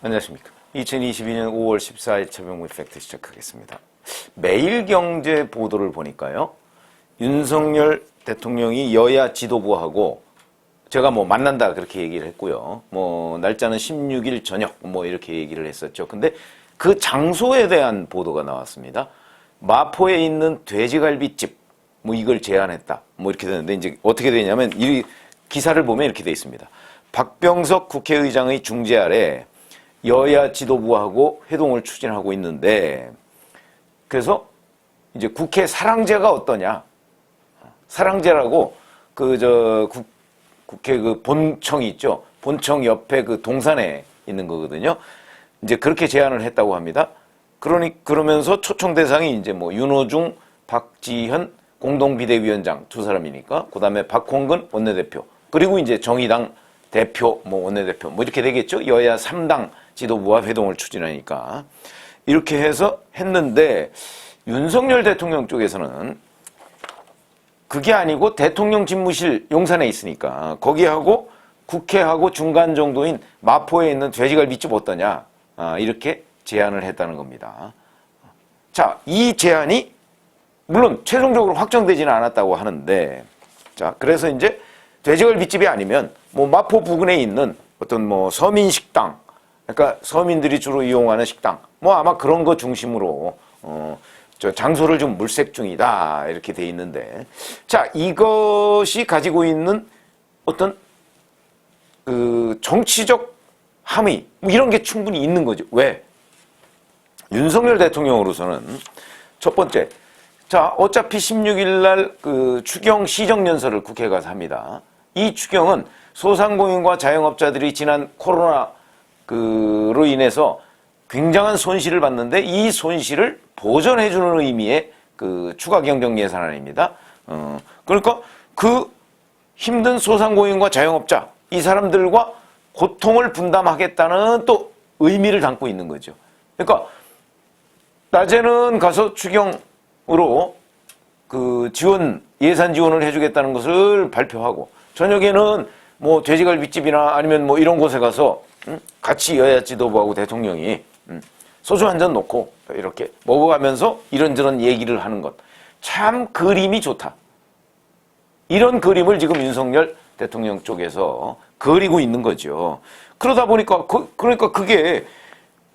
안녕하십니까. 2022년 5월 14일 최병무 팩트 시작하겠습니다. 매일경제 보도를 보니까요. 윤석열 대통령이 여야 지도부하고 제가 만난다 그렇게 얘기를 했고요. 날짜는 16일 저녁 이렇게 얘기를 했었죠. 근데 그 장소에 대한 보도가 나왔습니다. 마포에 있는 돼지갈비집 이걸 제안했다. 이렇게 되는데 이제 어떻게 되냐면 이 기사를 보면 이렇게 돼 있습니다. 박병석 국회의장의 중재 아래 여야 지도부하고 회동을 추진하고 있는데, 그래서 이제 국회 사랑제가 어떠냐. 사랑제라고 국회 본청이 있죠. 본청 옆에 동산에 있는 거거든요. 이제 그렇게 제안을 했다고 합니다. 그러면서 초청 대상이 이제 윤호중, 박지현 공동비대위원장 두 사람이니까, 그 다음에 박홍근 원내대표, 그리고 이제 정의당 대표, 원내대표, 이렇게 되겠죠. 여야 3당 지도부와 회동을 추진하니까. 이렇게 해서 했는데, 윤석열 대통령 쪽에서는 그게 아니고 대통령 집무실 용산에 있으니까 거기하고 국회하고 중간 정도인 마포에 있는 돼지갈비집 어떠냐. 이렇게 제안을 했다는 겁니다. 자, 이 제안이 물론 최종적으로 확정되지는 않았다고 하는데, 자, 그래서 이제 돼지갈비집이 아니면 마포 부근에 있는 어떤 서민식당, 그러니까 서민들이 주로 이용하는 식당, 아마 그런 거 중심으로 장소를 좀 물색 중이다 이렇게 돼 있는데, 자, 이것이 가지고 있는 어떤 정치적 함의 이런 게 충분히 있는 거죠. 왜? 윤석열 대통령으로서는 첫 번째, 자, 어차피 16일 날 추경 시정연설을 국회에 가서 합니다. 이 추경은 소상공인과 자영업자들이 지난 코로나로 인해서 굉장한 손실을 봤는데 이 손실을 보전해주는 의미의 추가 경정 예산안입니다. 그러니까 그 힘든 소상공인과 자영업자, 이 사람들과 고통을 분담하겠다는 또 의미를 담고 있는 거죠. 그러니까 낮에는 가서 추경으로 예산 지원을 해주겠다는 것을 발표하고, 저녁에는 돼지갈비집이나 아니면 이런 곳에 가서 같이 여야 지도부하고 대통령이 소주 한 잔 놓고 이렇게 먹어가면서 이런저런 얘기를 하는 것. 참 그림이 좋다. 이런 그림을 지금 윤석열 대통령 쪽에서 그리고 있는 거죠. 그러다 보니까 그러니까 그게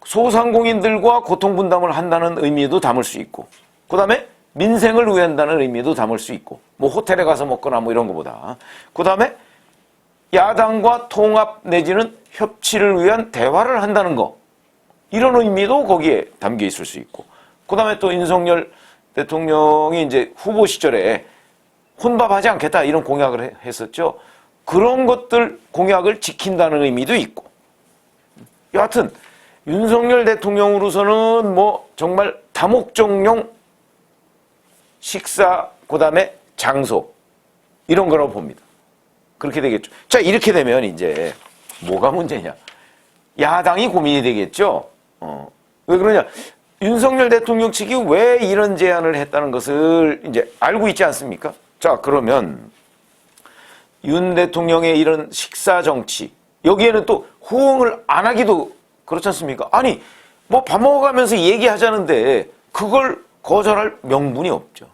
소상공인들과 고통 분담을 한다는 의미도 담을 수 있고, 그 다음에 민생을 위한다는 의미도 담을 수 있고, 호텔에 가서 먹거나 이런 거보다, 그 다음에 야당과 통합 내지는 협치를 위한 대화를 한다는 거, 이런 의미도 거기에 담겨 있을 수 있고, 그 다음에 또 윤석열 대통령이 이제 후보 시절에 혼밥하지 않겠다 이런 공약을 했었죠. 그런 것들 공약을 지킨다는 의미도 있고, 여하튼 윤석열 대통령으로서는 정말 다목적용 식사, 그 다음에 장소, 이런 거라고 봅니다. 그렇게 되겠죠. 자, 이렇게 되면 이제 뭐가 문제냐. 야당이 고민이 되겠죠. 왜 그러냐. 윤석열 대통령 측이 왜 이런 제안을 했다는 것을 이제 알고 있지 않습니까? 자, 그러면 윤 대통령의 이런 식사 정치, 여기에는 또 호응을 안 하기도 그렇지 않습니까? 아니, 밥 먹어가면서 얘기하자는데 그걸 거절할 명분이 없죠.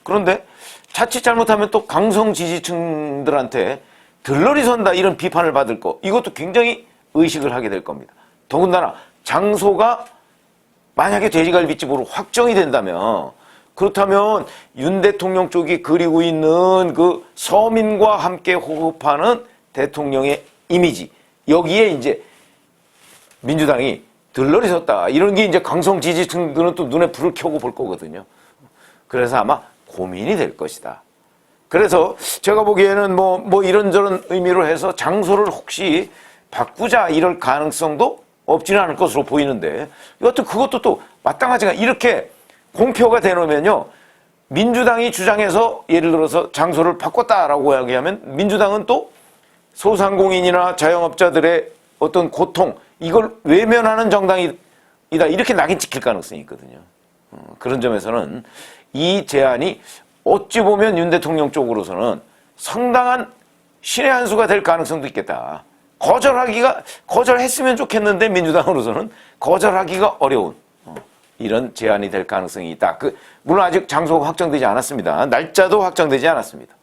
그런데 자칫 잘못하면 또 강성 지지층들한테 들러리 선다 이런 비판을 받을 거, 이것도 굉장히 의식을 하게 될 겁니다. 더군다나 장소가 만약에 돼지갈비집으로 확정이 된다면, 그렇다면 윤 대통령 쪽이 그리고 있는 서민과 함께 호흡하는 대통령의 이미지, 여기에 이제 민주당이 들러리 섰다, 이런 게 이제 강성 지지층들은 또 눈에 불을 켜고 볼 거거든요. 그래서 아마 고민이 될 것이다. 그래서 제가 보기에는 이런저런 의미로 해서 장소를 혹시 바꾸자 이럴 가능성도 없지는 않을 것으로 보이는데, 여하튼 그것도 또 마땅하지가, 이렇게 공표가 되놓으면요, 민주당이 주장해서 예를 들어서 장소를 바꿨다라고 이야기하면 민주당은 또 소상공인이나 자영업자들의 어떤 고통, 이걸 외면하는 정당이다 이렇게 낙인 찍힐 가능성이 있거든요. 그런 점에서는 이 제안이 어찌 보면 윤 대통령 쪽으로서는 상당한 신의 한 수가 될 가능성도 있겠다. 거절했으면 좋겠는데 민주당으로서는 거절하기가 어려운 이런 제안이 될 가능성이 있다. 물론 아직 장소가 확정되지 않았습니다. 날짜도 확정되지 않았습니다.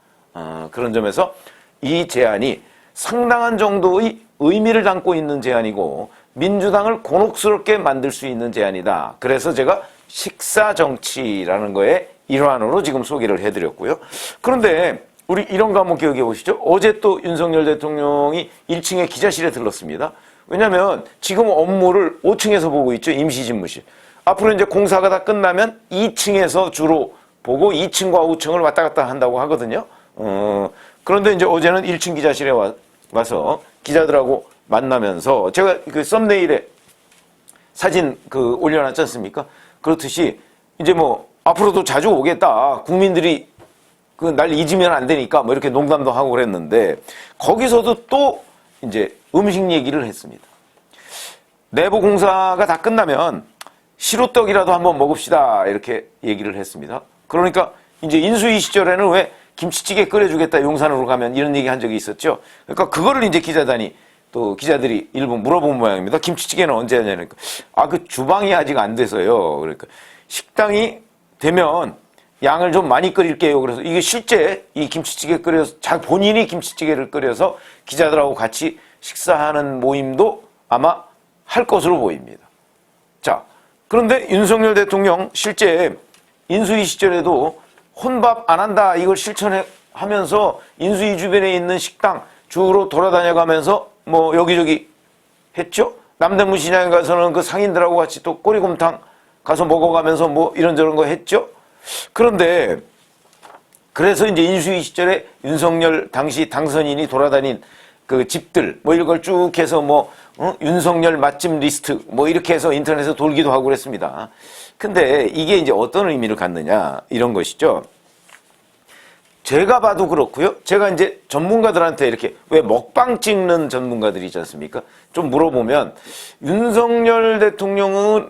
그런 점에서 이 제안이 상당한 정도의 의미를 담고 있는 제안이고 민주당을 곤혹스럽게 만들 수 있는 제안이다. 그래서 제가 식사 정치라는 거의 일환으로 지금 소개를 해드렸고요. 그런데 우리 이런 거 한번 기억해 보시죠. 어제 또 윤석열 대통령이 1층에 기자실에 들렀습니다. 왜냐하면 지금 업무를 5층에서 보고 있죠. 임시집무실. 앞으로 이제 공사가 다 끝나면 2층에서 주로 보고 2층과 5층을 왔다 갔다 한다고 하거든요. 그런데 이제 어제는 1층 기자실에 와서 기자들하고 만나면서 제가 그 썸네일에 사진 올려놨지 않습니까? 그렇듯이 이제 뭐 앞으로도 자주 오겠다. 국민들이 날 잊으면 안 되니까 뭐 이렇게 농담도 하고 그랬는데 거기서도 또 이제 음식 얘기를 했습니다. 내부 공사가 다 끝나면 시루떡이라도 한번 먹읍시다 이렇게 얘기를 했습니다. 그러니까 이제 인수위 시절에는 왜 김치찌개 끓여주겠다 용산으로 가면 이런 얘기 한 적이 있었죠. 그러니까 그거를 이제 기자들이 일부 물어본 모양입니다. 김치찌개는 언제 하냐니까 그 주방이 아직 안 돼서요. 그러니까 식당이 되면 양을 좀 많이 끓일게요. 그래서 이게 실제 이 김치찌개 끓여서 본인이 김치찌개를 끓여서 기자들하고 같이 식사하는 모임도 아마 할 것으로 보입니다. 자, 그런데 윤석열 대통령 실제 인수위 시절에도 혼밥 안 한다 이걸 실천하면서 인수위 주변에 있는 식당 주로 돌아다녀가면서 뭐 여기저기 했죠. 남대문 시장에 가서는 그 상인들하고 같이 또 꼬리곰탕 가서 먹어가면서 뭐 이런저런 거 했죠. 그런데 그래서 이제 인수위 시절에 윤석열 당시 당선인이 돌아다닌 그 집들 뭐 이런 걸 쭉 해서 윤석열 맛집 리스트 뭐 이렇게 해서 인터넷에 돌기도 하고 그랬습니다. 근데 이게 이제 어떤 의미를 갖느냐 이런 것이죠. 제가 봐도 그렇고요. 제가 이제 전문가들한테 이렇게 왜 먹방 찍는 전문가들이 있지 않습니까? 좀 물어보면 윤석열 대통령은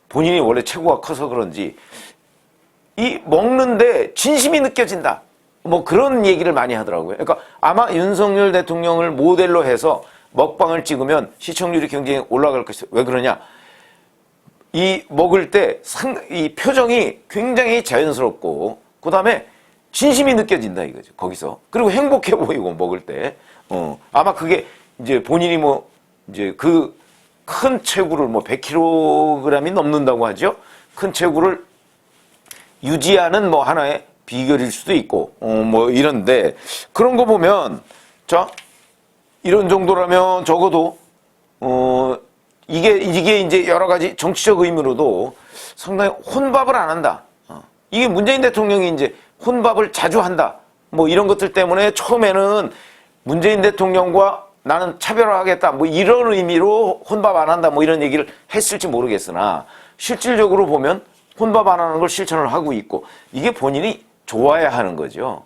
본인이 원래 체구가 커서 그런지 이 먹는데 진심이 느껴진다. 뭐 그런 얘기를 많이 하더라고요. 그러니까 아마 윤석열 대통령을 모델로 해서 먹방을 찍으면 시청률이 굉장히 올라갈 것이다. 왜 그러냐? 이 먹을 때 이 표정이 굉장히 자연스럽고 그다음에 진심이 느껴진다 이거죠. 거기서. 그리고 행복해 보이고 먹을 때. 아마 그게 이제 본인이 이제 그 큰 체구를 100kg이 넘는다고 하죠. 큰 체구를 유지하는 하나의 비결일 수도 있고, 이런데, 그런 거 보면, 자, 이런 정도라면 적어도, 이게 이제 여러 가지 정치적 의미로도 상당히 혼밥을 안 한다. 이게 문재인 대통령이 이제 혼밥을 자주 한다. 이런 것들 때문에 처음에는 문재인 대통령과 나는 차별화하겠다. 이런 의미로 혼밥 안 한다. 이런 얘기를 했을지 모르겠으나, 실질적으로 보면 혼밥 안 하는 걸 실천을 하고 있고 이게 본인이 좋아야 하는 거죠.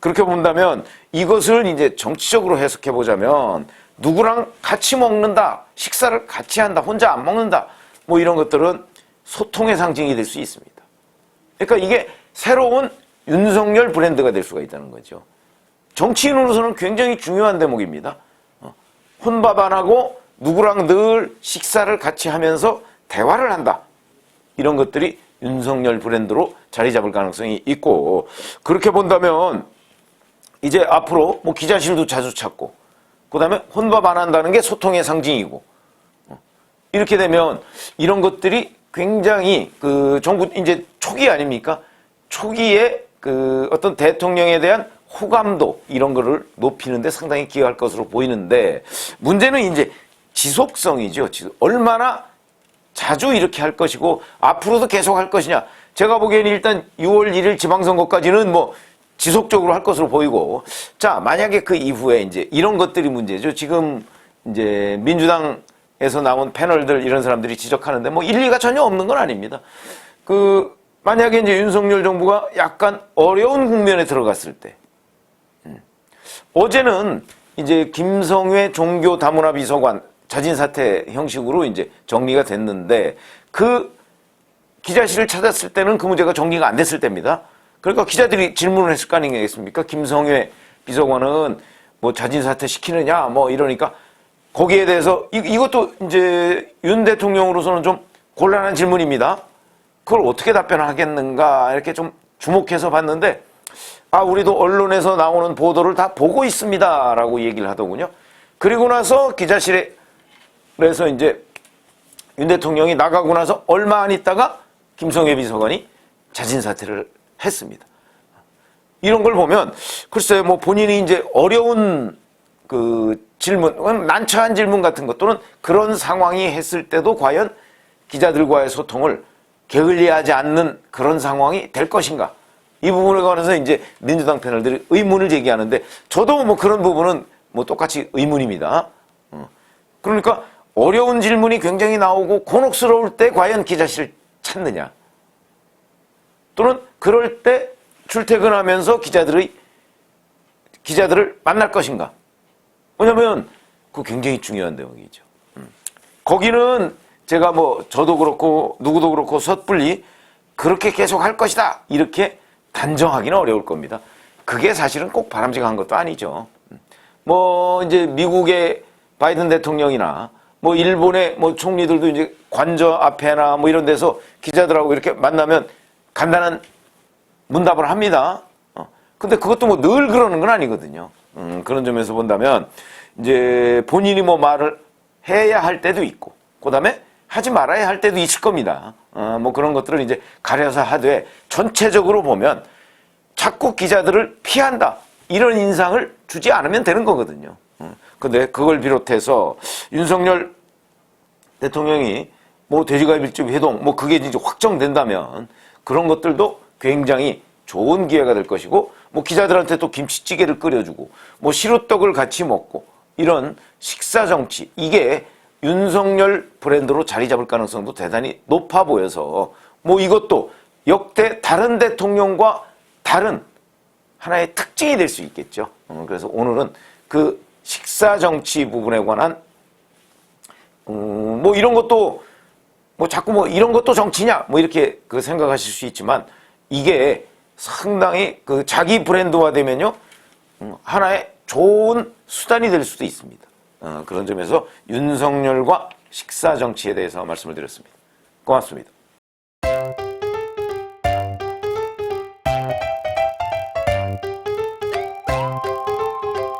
그렇게 본다면 이것을 이제 정치적으로 해석해 보자면 누구랑 같이 먹는다, 식사를 같이 한다, 혼자 안 먹는다, 이런 것들은 소통의 상징이 될 수 있습니다. 그러니까 이게 새로운 윤석열 브랜드가 될 수가 있다는 거죠. 정치인으로서는 굉장히 중요한 대목입니다. 혼밥 안 하고 누구랑 늘 식사를 같이 하면서 대화를 한다. 이런 것들이 윤석열 브랜드로 자리 잡을 가능성이 있고 그렇게 본다면 이제 앞으로 기자실도 자주 찾고 그다음에 혼밥 안 한다는 게 소통의 상징이고 이렇게 되면 이런 것들이 굉장히 정부 이제 초기 아닙니까? 초기에 어떤 대통령에 대한 호감도 이런 거를 높이는데 상당히 기여할 것으로 보이는데 문제는 이제 지속성이죠. 얼마나 자주 이렇게 할 것이고 앞으로도 계속 할 것이냐. 제가 보기에는 일단 6월 1일 지방선거까지는 지속적으로 할 것으로 보이고 자, 만약에 그 이후에 이제 이런 것들이 문제죠. 지금 이제 민주당에서 나온 패널들 이런 사람들이 지적하는데 일리가 전혀 없는 건 아닙니다. 만약에 이제 윤석열 정부가 약간 어려운 국면에 들어갔을 때 어제는 이제 김성회 종교다문화 비서관 자진 사퇴 형식으로 이제 정리가 됐는데 그 기자실을 찾았을 때는 그 문제가 정리가 안 됐을 때입니다. 그러니까 기자들이 질문을 했을 거 아니겠습니까? 김성회 비서관은 자진 사퇴 시키느냐 이러니까 거기에 대해서 이것도 이제 윤 대통령으로서는 좀 곤란한 질문입니다. 그걸 어떻게 답변하겠는가 이렇게 좀 주목해서 봤는데 우리도 언론에서 나오는 보도를 다 보고 있습니다라고 얘기를 하더군요. 그리고 나서 기자실에서 이제 윤 대통령이 나가고 나서 얼마 안 있다가 김성회 비서관이 자진 사퇴를 했습니다. 이런 걸 보면 글쎄요, 뭐 본인이 이제 어려운 그 질문, 난처한 질문 같은 것 또는 그런 상황이 했을 때도 과연 기자들과의 소통을 게을리하지 않는 그런 상황이 될 것인가? 이 부분에 관해서 이제 민주당 패널들이 의문을 제기하는데 저도 뭐 그런 부분은 뭐 똑같이 의문입니다. 그러니까 어려운 질문이 굉장히 나오고 곤혹스러울 때 과연 기자실을 찾느냐? 또는 그럴 때 출퇴근하면서 기자들을 만날 것인가? 왜냐면 그거 굉장히 중요한 대목이죠. 거기는 제가 뭐 저도 그렇고 누구도 그렇고 섣불리 그렇게 계속 할 것이다 이렇게 단정하기는 어려울 겁니다. 그게 사실은 꼭 바람직한 것도 아니죠. 뭐 이제 미국의 바이든 대통령이나 뭐 일본의 뭐 총리들도 이제 관저 앞에나 뭐 이런 데서 기자들하고 이렇게 만나면 간단한 문답을 합니다. 근데 그것도 뭐 늘 그러는 건 아니거든요. 그런 점에서 본다면 이제 본인이 뭐 말을 해야 할 때도 있고 그다음에 하지 말아야 할 때도 있을 겁니다. 뭐 그런 것들을 이제 가려서 하되 전체적으로 보면 자꾸 기자들을 피한다 이런 인상을 주지 않으면 되는 거거든요. 근데 그걸 비롯해서 윤석열 대통령이 뭐 돼지갈비 밀집 회동 뭐 그게 이제 확정된다면 그런 것들도 굉장히 좋은 기회가 될 것이고 뭐 기자들한테 또 김치찌개를 끓여주고 뭐 시루떡을 같이 먹고 이런 식사 정치 이게 윤석열 브랜드로 자리 잡을 가능성도 대단히 높아 보여서 뭐 이것도 역대 다른 대통령과 다른 하나의 특징이 될 수 있겠죠. 그래서 오늘은 그 식사 정치 부분에 관한 뭐 이런 것도 뭐 자꾸 뭐 이런 것도 정치냐 뭐 이렇게 그 생각하실 수 있지만 이게 상당히 그 자기 브랜드화 되면요 하나의 좋은 수단이 될 수도 있습니다. 그런 점에서 윤석열과 식사 정치에 대해서 말씀을 드렸습니다. 고맙습니다.